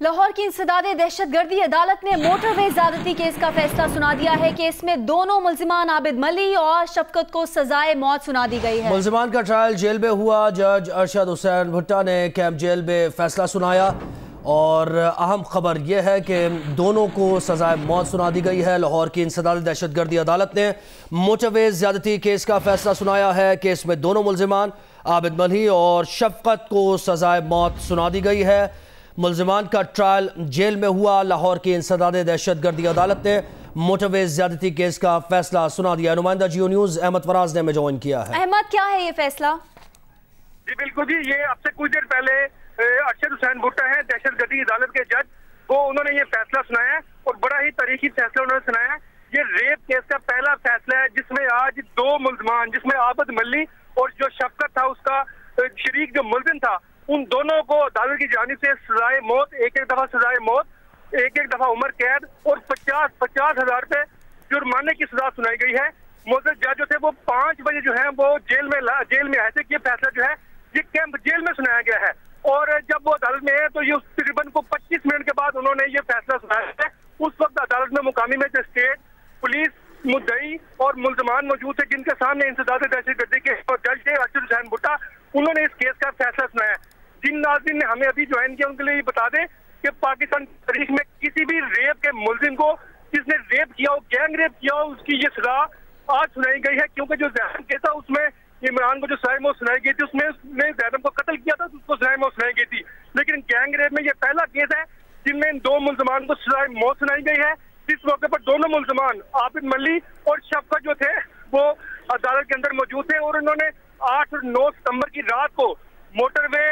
लाहौर की इंसदादे दहशतगर्दी अदालत ने मोटरवे ज्यादती केस का फैसला सुना दिया है। केस में दोनों मुल्जिमान आबिद मली और शफकत को सजाए मौत सुना दी गई है। मुल्जिमान का ट्रायल जेल में हुआ। जज अरशद हुसैन भुट्टा ने कैंप जेल में फैसला सुनाया और अहम खबर यह है कि दोनों को सजाए मौत सुना दी गई है। लाहौर की इंसदादे दहशतगर्दी अदालत ने मोटरवे ज्यादती केस का फैसला सुनाया है। केस में दोनों मुल्जिमान आबिद मली और शफकत को सजाए मौत सुना दी गई है। मुल्जिमान का ट्रायल जेल में हुआ। लाहौर की इंसदादे दहशतगर्दी अदालत ने मोटरवे ज्यादती केस का फैसला सुना दिया। नुमाइंदा जियो न्यूज अहमद फराज ने हमें ज्वाइन किया है। अहमद, क्या है ये फैसला? जी बिल्कुल जी, ये अब से कुछ देर पहले अरशद हुसैन भुट्टा है दहशतगर्दी अदालत के जज, वो उन्होंने ये फैसला सुनाया और बड़ा ही तारीखी फैसला उन्होंने सुनाया। ये रेप केस का पहला फैसला है जिसमें आज दो मुल्जिमान, जिसमें आबिद मली और जो शफकत था उसका शरीक जो मुल्जिम था, उन दोनों को अदालत की जानिब से सजाए मौत, एक एक दफा सजाए मौत, एक एक दफा उम्र कैद और 50,000 रुपए जुर्माने की सजा सुनाई गई है। मोअज़्ज़ज़ जज जो थे वो 5 बजे जो है वो जेल में आए थे। ये फैसला जो है ये कैंप जेल में सुनाया गया है और जब वो अदालत में है तो ये तकरीबन को 25 मिनट के बाद उन्होंने ये फैसला सुनाया है। उस वक्त अदालत में मुकामी मजिस्ट्रेट, पुलिस, मुद्दई और मुल्जिमान मौजूद थे जिनके सामने इंसदादे दहशतगर्दी के और जज थे अरशद हुसैन भुट्टा, उन्होंने इस केस का फैसला सुनाया। जिन नाज़रीन ने हमें अभी ज्वाइन किया उनके लिए बता दें कि पाकिस्तान की तारीख में किसी भी रेप के मुल्जिम को जिसने रेप किया हो, गैंग रेप किया हो, उसकी ये सजा आज सुनाई गई है। क्योंकि जो जैनब केस था उसमें इमरान को जो सजाए मौत सुनाई गई थी, उसमें उसने जैनब को कत्ल किया था तो उसको सजाए मौत सुनाई गई थी। लेकिन गैंग रेप में ये पहला केस है जिनमें इन दो मुल्जिमान को सजाए मौत सुनाई गई है। इस मौके पर दोनों मुल्जिमान आबिद मली और शफकत जो थे वो अदालत के अंदर मौजूद थे और उन्होंने 8 और 9 सितंबर की रात को मोटरवे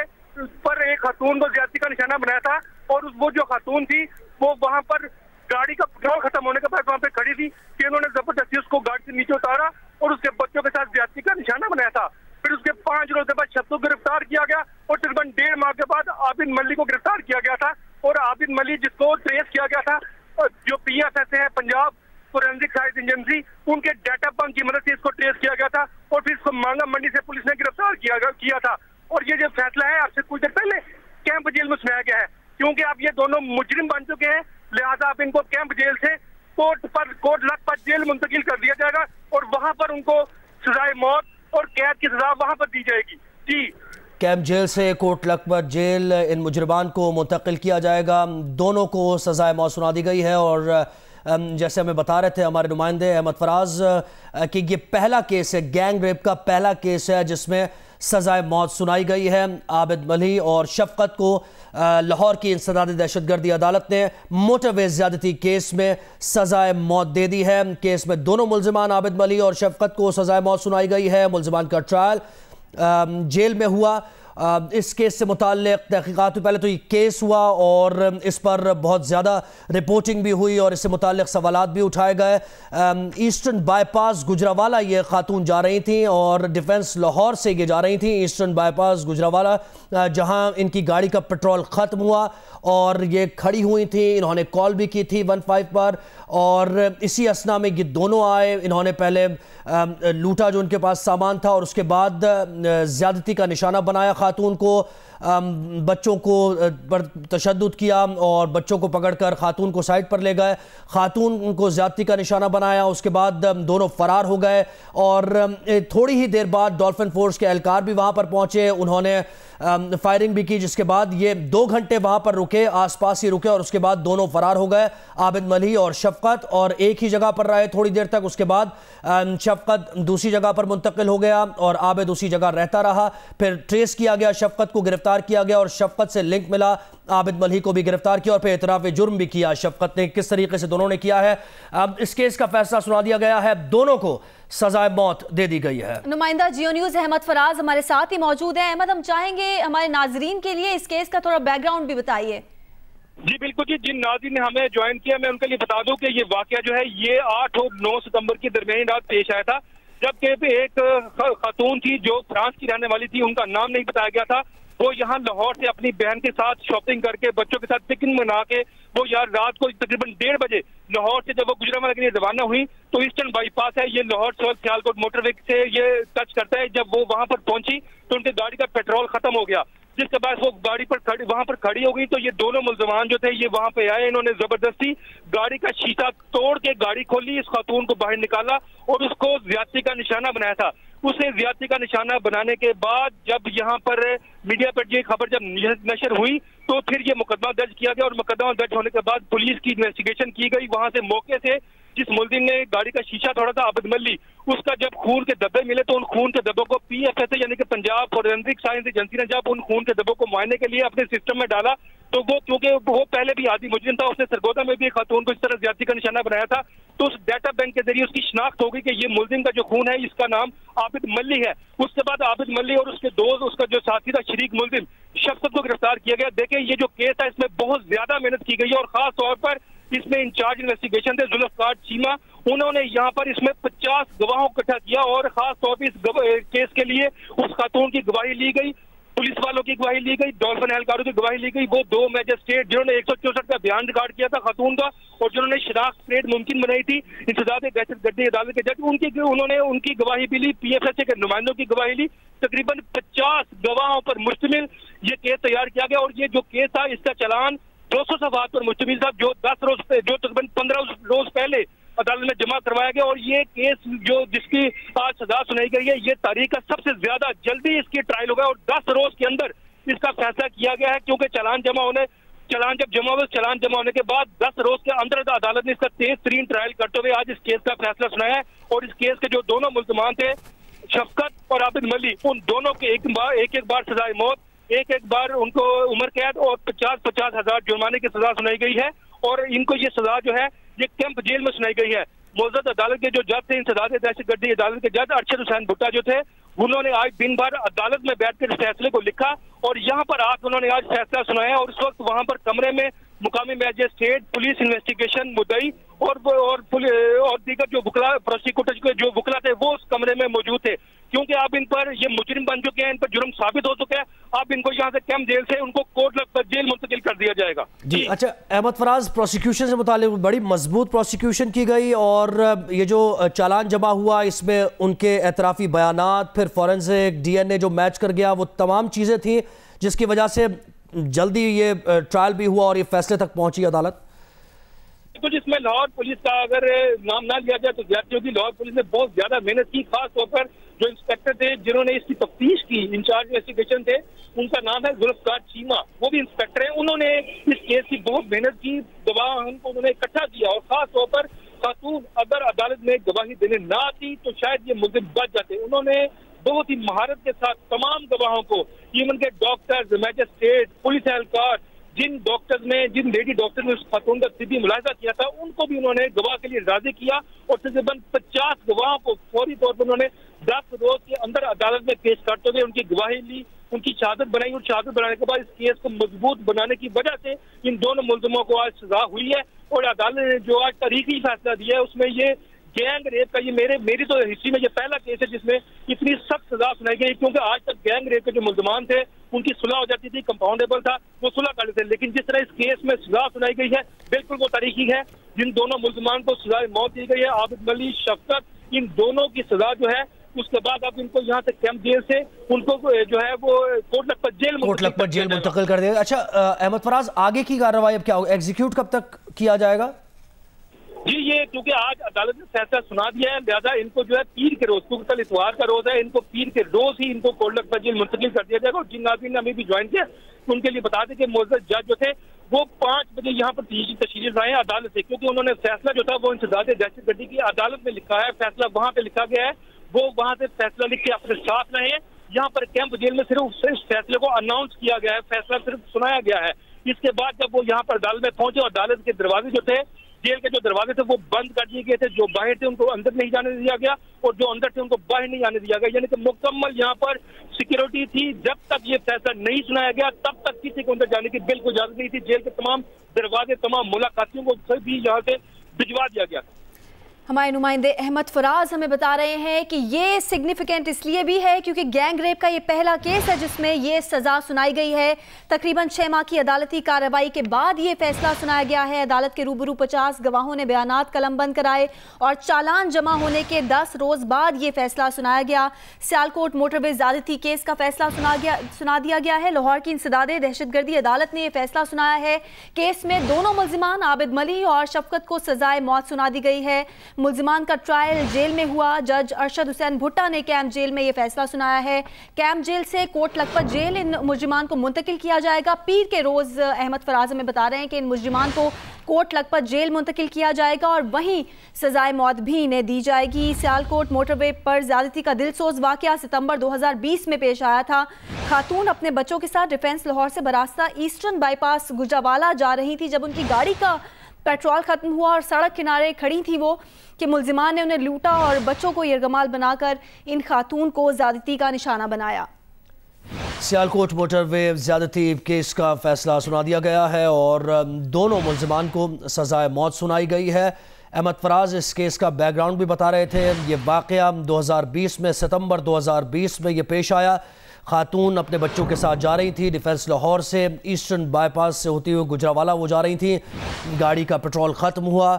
पर एक खातून को ज्यादती का निशाना बनाया था और वो जो खातून थी वो वहां पर गाड़ी का पेट्रोल खत्म होने के बाद वहां पे खड़ी थी कि उन्होंने जबरदस्ती उसको गाड़ी से नीचे उतारा और उसके बच्चों के साथ ज्यादती का निशाना बनाया था। फिर उसके 5 रोज के बाद शख्स को गिरफ्तार किया गया और तकरीबन 1.5 माह के बाद आबिद मली को गिरफ्तार किया गया था और आबिद मली जिसको ट्रेस किया गया था जो PSS है, पंजाब फोरेंसिक साइंस एजेंसी, उनके डाटा बैंक की मदद से इसको ट्रेस किया गया था और फिर इसको मांगा मंडी से पुलिस ने गिरफ्तार किया था। और ये जो फैसला है आपसे कुछ देर पहले कैंप जेल में सुनाया गया है। क्योंकि अब ये दोनों मुजरिम बन चुके हैं, लिहाजा अब इनको कैंप जेल से कोर्ट लखपत जेल मुंतकिल कर दिया जाएगा और वहां पर उनको सजाए मौत और कैद की सजा वहां पर दी जाएगी। जी, कैंप जेल से कोट लखपत जेल इन मुजरिमान को मुंतकिल किया जाएगा। दोनों को सजाए मौत सुना दी गई है और जैसे हमें बता रहे थे हमारे नुमाइंदे अहमद फराज कि ये पहला केस है, गैंग रेप का पहला केस है जिसमें सजाए मौत सुनाई गई है। आबिद मली और शफकत को लाहौर की इंसदादे दहशतगर्दी अदालत ने मोटरवे ज्यादती केस में सजाए मौत दे दी है। केस में दोनों मुल्जिमान आबिद मली और शफकत को सजाए मौत सुनाई गई है। मुल्जिमान का ट्रायल जेल में हुआ। इस केस से मुताल्लिक़ तहक़ीक़ात पहले तो ये केस हुआ और इस पर बहुत ज़्यादा रिपोर्टिंग भी हुई और इससे मुताल्लिक़ सवालात भी उठाए गए। ईस्टर्न बाईपास गुजरावाला ये खातून जा रही थी और डिफेंस लाहौर से ये जा रही थी ईस्टर्न बाईपास गुजरावाला, जहां इनकी गाड़ी का पेट्रोल ख़त्म हुआ और ये खड़ी हुई थी। इन्होंने कॉल भी की थी 15 पर और इसी असना में ये दोनों आए। इन्होंने पहले लूटा जो उनके पास सामान था और उसके बाद ज़्यादती का निशाना बनाया खातून को, बच्चों को पर तशद्दुद किया और बच्चों को पकड़कर खातून को साइड पर ले गए। खातून को ज़्यादती का निशाना बनाया, उसके बाद दोनों फरार हो गए और थोड़ी ही देर बाद डॉल्फिन फोर्स के एहलकार भी वहाँ पर पहुँचे। उन्होंने फायरिंग भी की जिसके बाद ये 2 घंटे वहाँ पर रुके, आसपास ही रुके और उसके बाद दोनों फरार हो गए, आबिद मली और शफकत, और एक ही जगह पर रहे थोड़ी देर तक। उसके बाद शफकत दूसरी जगह पर मुंतकिल हो गया और आबिद उसी जगह रहता रहा। फिर ट्रेस किया गया, शफकत को गिरफ्तार किया गया और शफकत से लिंक मिला, आबिद मली को भी गिरफ्तार किया और फिर एतराफ़ जुर्म भी किया शफकत ने। किस तरीके से दोनों ने किया है, अब इस केस का फैसला सुना दिया गया है। दोनों को सजाए मौत दे दी गई है। नुमाइंदा जियो न्यूज अहमद फराज हमारे साथ ही मौजूद है। अहमद, हम चाहेंगे हमारे नाजरीन के लिए इस केस का थोड़ा बैकग्राउंड भी बताइए। जी बिल्कुल जी, जिन नाज़रीन ने हमें ज्वाइन किया मैं उनके लिए बता दूं कि ये वाकया जो है ये 8 और 9 सितंबर की दरमियानी रात पेश आया था, जबकि एक खातून थी जो फ्रांस की रहने वाली थी, उनका नाम नहीं बताया गया था। वो यहाँ लाहौर से अपनी बहन के साथ शॉपिंग करके बच्चों के साथ पिकनिक मना के वो यार रात को तकरीबन 1:30 बजे लाहौर से जब वो गुजरावाला के लिए रवाना हुई तो ईस्टर्न बाईपास है, ये लाहौर से सियालकोट मोटरवे से ये टच करता है। जब वो वहां पर पहुंची तो उनकी गाड़ी का पेट्रोल खत्म हो गया। जिसके बाद वो गाड़ी पर वहां पर खड़ी हो गई। तो ये दोनों मुल्जमान जो थे ये वहां पे आए, इन्होंने जबरदस्ती गाड़ी का शीशा तोड़ के गाड़ी खोली, इस खातून को बाहर निकाला और उसको ज्यादती का निशाना बनाया था। उसे ज्यादती का निशाना बनाने के बाद जब यहाँ पर मीडिया पर ये खबर जब नशर हुई तो फिर ये मुकदमा दर्ज किया गया और मुकदमा दर्ज होने के बाद पुलिस की इन्वेस्टिगेशन की गई। वहां से मौके से जिस मुलजिम ने गाड़ी का शीशा तोड़ा था आबिद मल्ली, उसका जब खून के धब्बे मिले तो उन खून के धब्बों को PFS यानी कि पंजाब फॉरेंसिक साइंस एजेंसी ने जब उन खून के धब्बों को मुआयने के लिए अपने सिस्टम में डाला तो वो क्योंकि वो पहले भी आदि मुजरिम था, उसने सरगोदा में भी एक खातून को इस तरह ज्यादती का निशाना बनाया था, तो उस डाटा बैंक के जरिए उसकी शिनाख्त हो गई कि ये मुलजिम का जो खून है इसका नाम आबिद मल्ली है। उसके बाद आबिद मल्ली और उसके दोस्त, उसका जो साथी था शरीक मुलजिम शफकत को गिरफ्तार किया गया। देखें ये जो केस है इसमें बहुत ज्यादा मेहनत की गई है और खास तौर पर इसमें इंचार्ज इन्वेस्टिगेशन थे जुल्फकार चीमा, उन्होंने यहाँ पर इसमें 50 गवाहों को इकट्ठा किया और खास तौर पर इस केस के लिए उस खातून की गवाही ली गई, पुलिस वालों की गवाही ली गई, डॉल्फिन एहलकारों की गवाही ली गई। वो 2 मैजिस्ट्रेट जिन्होंने 164 का बयान रिकॉर्ड किया था खातून का और जिन्होंने शनाख्त परेड मुमकिन बनाई थी इंसदाद दहशतगर्दी अदालत के जज, उन्होंने उनकी गवाही भी ली, PFS के नुमाइंदों की गवाही ली। तकरीबन 50 गवाहों पर मुश्तमिल ये केस तैयार किया गया और ये जो केस था इसका चालान 200 सवाल पर मुश्तमिल था जो तकरीबन 15 रोज पहले अदालत में जमा करवाया गया। और ये केस जो जिसकी आज सजा सुनाई गई है ये तारीख का सबसे ज्यादा जल्दी इसकी ट्रायल होगा और 10 रोज के अंदर इसका फैसला किया गया है, क्योंकि चालान जमा होने के बाद 10 रोज के अंदर अदालत ने इसका तेज तरीन ट्रायल करते हुए आज इस केस का फैसला सुनाया है। और इस केस के जो दोनों मुल्जमान थे शफकत और आबिद मल्ली, उन दोनों के एक बार सजाए मौत, एक बार उनको उम्र कैद और 50-50 हजार जुर्माने की सजा सुनाई गई है। और इनको ये सजा जो है ये कैंप जेल में सुनाई गई है। मोअज़्ज़ज़ अदालत के जो जज थे इंसदाद दहशतगर्दी अदालत के जज अरशद हुसैन भुट्टा जो थे उन्होंने आज दिन भर अदालत में बैठकर इस फैसले को लिखा और यहाँ पर आकर उन्होंने आज फैसला सुनाया। और इस वक्त वहां पर कमरे में मुकामी मैजिस्ट्रेट, पुलिस इन्वेस्टिगेशन मुद्दई और दीगर जो प्रोसिक्यूटर के जो वकला थे वो उस कमरे में मौजूद थे, क्योंकि अब इन पर ये मुजरिम बन चुके हैं, इन पर जुर्म साबित हो चुका है। अब इनको यहाँ से कैंप जेल से उनको कोर्ट लखपत जेल मुंतकिल कर दिया जाएगा। जी अच्छा अहमद फराज, प्रोसिक्यूशन से मुतालिक बड़ी मजबूत प्रोसिक्यूशन की गई और ये जो चालान जमा हुआ इसमें उनके एतराफी बयानात, फिर फॉरेंसिक DNA जो मैच कर गया, वो तमाम चीज़ें थी जिसकी वजह से जल्दी ये ट्रायल भी हुआ और ये फैसले तक पहुंची अदालत। तो जिसमें लाहौर पुलिस का अगर नाम ना लिया जाए तो ज्यादा होगी। लाहौर पुलिस ने बहुत ज्यादा मेहनत की, खास तौर पर जो इंस्पेक्टर थे जिन्होंने इसकी तफ्तीश की, इंचार्ज इन्वेस्टिगेशन थे, उनका नाम है जुल्फकार चीमा, वो भी इंस्पेक्टर है। उन्होंने इस केस की बहुत मेहनत की, गवाह उन्होंने इकट्ठा किया और खास तौर पर खातून अगर अदालत में गवाही देने ना आती तो शायद ये मुलजिम बच जाते। उन्होंने बहुत ही महारत के साथ तमाम गवाहों को, इवन के डॉक्टर्स, मैजिस्ट्रेट, पुलिस एहलकार, जिन लेडी डॉक्टर ने उस खातून का तिब्बी मुलाहिजा किया था उनको भी उन्होंने गवाह के लिए राजी किया और तकरीबन 50 गवाहों को फौरी तौर पर उन्होंने 10 रोज के अंदर अदालत में पेश करते हुए उनकी गवाही ली, उनकी शहादत बनाई और शहादत बनाने के बाद इस केस को मजबूत बनाने की वजह से इन दोनों मुलजिमों को आज सजा हुई है। और अदालत ने जो आज तारीखी फैसला दिया है उसमें ये गैंग रेप का ये मेरी तो हिस्ट्री में ये पहला केस है जिसमें इतनी सख्त सजा सुनाई गई, क्योंकि आज तक गैंग रेप के जो मुल्जमान थे उनकी सुलह हो जाती थी, कंपाउंडेबल था, वो सुलह कर लेते थे। लेकिन जिस तरह इस केस में सजा सुनाई गई है बिल्कुल वो तारीखी है। जिन दोनों मुल्जमान को सजा मौत दी गई है, आबिद मल्ली, शफकत, इन दोनों की सजा जो है उसके बाद अब इनको यहाँ से कैंप जेल से उनको जो है वो कोर्ट लखपत जेल मुंतकिल कर दिया। अच्छा अहमद फराज, आगे की कार्रवाई अब क्या होगा, एग्जीक्यूट कब तक किया जाएगा? जी ये क्योंकि आज अदालत ने फैसला सुना दिया है, लिहाजा इनको जो है पीर के रोज, क्योंकि कल इतवार का रोज है, इनको पीर के रोज ही इनको कोर्ट लखपत जेल मुंतकिल कर दिया जाएगा। और जिन नाज़रीन ने अभी भी ज्वाइन किया उनके लिए बता दें कि मुअज़्ज़ज़ जज जो थे वो 5 बजे यहाँ पर तशरीफ लाए अदालत से, क्योंकि उन्होंने फैसला जो था वो इंसदाद दहशतगर्दी की अदालत में लिखा है, फैसला वहाँ पे लिखा गया है, वो वहाँ से फैसला लिख के अपने साथ रहे हैं। यहाँ पर कैंप जेल में सिर्फ फैसले को अनाउंस किया गया है, फैसला सिर्फ सुनाया गया है। इसके बाद जब वो यहाँ पर अदालत में पहुंचे, अदालत के दरवाजे जो थे, जेल के जो दरवाजे थे वो बंद कर दिए गए थे, जो बाहर थे उनको अंदर नहीं जाने दिया गया और जो अंदर थे उनको बाहर नहीं आने दिया गया, यानी कि मुकम्मल यहाँ पर सिक्योरिटी थी। जब तक ये फैसला नहीं सुनाया गया तब तक किसी को अंदर जाने की बिल्कुल इजाजत नहीं थी। जेल के तमाम दरवाजे, तमाम मुलाकातियों को भी यहाँ से भिजवा दिया गया। हमारे नुमाइंदे अहमद फराज हमें बता रहे हैं कि ये सिग्निफिकेंट इसलिए भी है क्योंकि गैंग रेप का ये पहला केस है जिसमें ये सज़ा सुनाई गई है। तकरीबन 6 माह की अदालती कार्रवाई के बाद ये फैसला सुनाया गया है। अदालत के रूबरू 50 गवाहों ने बयानात कलमबंद कराए और चालान जमा होने के 10 रोज़ बाद ये फैसला सुनाया गया। सियालकोट मोटरवे ज़्यादती केस का फैसला सुना दिया गया है। लाहौर की इंसदादे दहशतगर्दी अदालत ने यह फैसला सुनाया है। केस में दोनों मुल्जिमान आबिद मली और शफकत को सजाए मौत सुना दी गई है। मुल्जिमान का ट्रायल जेल में हुआ। जज अरशद हुसैन भुट्टा ने कैंप जेल में यह फैसला सुनाया है। कैंप जेल से कोट लखपत जेल इन मुल्जिमान को मुंतकिल किया जाएगा। पीर के रोज अहमद फराज में बता रहे हैं कि इन मुल्जिमान को कोट लखपत जेल मुंतकिल किया जाएगा और वहीं सजाए मौत भी इन्हें दी जाएगी। सियालकोट मोटरवे पर ज्यादती का दिलसोज वाकया सितंबर 2020 में पेश आया था। खातून अपने बच्चों के साथ डिफेंस लाहौर से बरास्ता ईस्टर्न बाईपास गुजरावाला जा रही थी जब उनकी गाड़ी का पेट्रोल खत्म हुआ और सड़क किनारे खड़ी थी वो कि मुल्जिमान ने उन्हें लूटा और बच्चों को यरगमाल बनाकर इन खातून को ज्यादती का निशाना बनाया। सियालकोट मोटरवे ज्यादती केस का फैसला सुना दिया गया है और दोनों मुल्जिमान को सजाए मौत सुनाई गई है। अहमद फराज इस केस का बैकग्राउंड भी बता रहे थे। ये वाकया 2020 में सितंबर 2020 में ये पेश आया। खातून अपने बच्चों के साथ जा रही थी डिफेंस लाहौर से ईस्टर्न बाईपास से होती हुई गुजरावाला वो जा रही थी। गाड़ी का पेट्रोल ख़त्म हुआ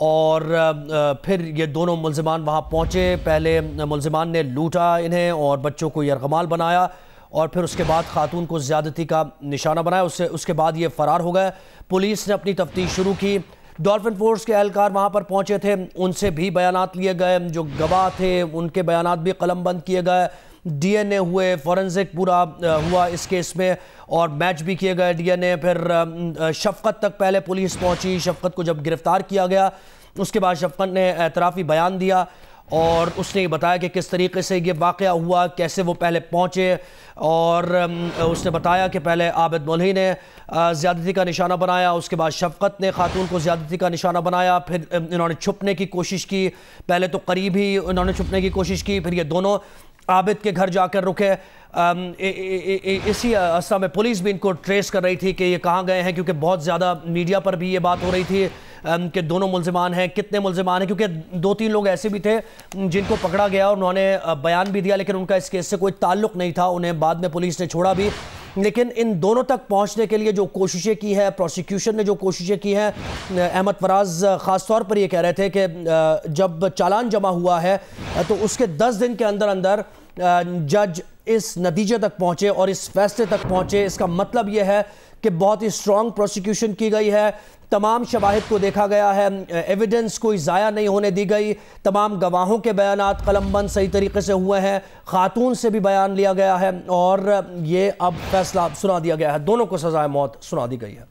और फिर ये दोनों मुल्जिमान वहाँ पहुँचे। पहले मुल्जिमान ने लूटा इन्हें और बच्चों को यरगमाल बनाया और फिर उसके बाद खातून को ज़्यादती का निशाना बनाया। उसके बाद ये फ़रार हो गए। पुलिस ने अपनी तफ्तीश शुरू की। डॉल्फिन फोर्स के एहलकार वहाँ पर पहुँचे थे, उनसे भी बयानात लिए गए। जो गवाह थे उनके बयानात भी कलमबंद किए गए। डीएनए हुए, फॉरेंसिक पूरा हुआ इस केस में और मैच भी किए गए डीएनए। फिर शफकत तक पहले पुलिस पहुंची। शफकत को जब गिरफ्तार किया गया उसके बाद शफकत ने एतराफ़ी बयान दिया और उसने बताया कि किस तरीके से ये वाक़या हुआ, कैसे वो पहले पहुंचे। और उसने बताया कि पहले आबिद मली ने ज़्यादती का निशाना बनाया, उसके बाद शफकत ने खातून को ज़्यादती का निशाना बनाया। फिर इन्होंने छुपने की कोशिश की। पहले तो करीब ही इन्होंने छुपने की कोशिश की, फिर ये दोनों आबिद के घर जाकर रुके। इसी अरसा में पुलिस भी इनको ट्रेस कर रही थी कि ये कहाँ गए हैं, क्योंकि बहुत ज़्यादा मीडिया पर भी ये बात हो रही थी कि दोनों मुल्जिमान हैं, कितने मुल्जिमान हैं, क्योंकि 2-3 लोग ऐसे भी थे जिनको पकड़ा गया और उन्होंने बयान भी दिया लेकिन उनका इस केस से कोई ताल्लुक़ नहीं था। उन्हें बाद में पुलिस ने छोड़ा भी। लेकिन इन दोनों तक पहुंचने के लिए जो कोशिशें की है, प्रोसिक्यूशन ने जो कोशिशें की हैं, अहमद फराज ख़ास तौर पर ये कह रहे थे कि जब चालान जमा हुआ है तो उसके 10 दिन के अंदर अंदर जज इस नतीजे तक पहुंचे और इस फैसले तक पहुंचे। इसका मतलब यह है कि बहुत ही स्ट्रॉन्ग प्रोसिक्यूशन की गई है। तमाम शवाहिद को देखा गया है, एविडेंस कोई ज़ाया नहीं होने दी गई। तमाम गवाहों के बयानात कलमबंद सही तरीके से हुए हैं। खातून से भी बयान लिया गया है और ये अब फैसला सुना दिया गया है। दोनों को सज़ाए मौत सुना दी गई है।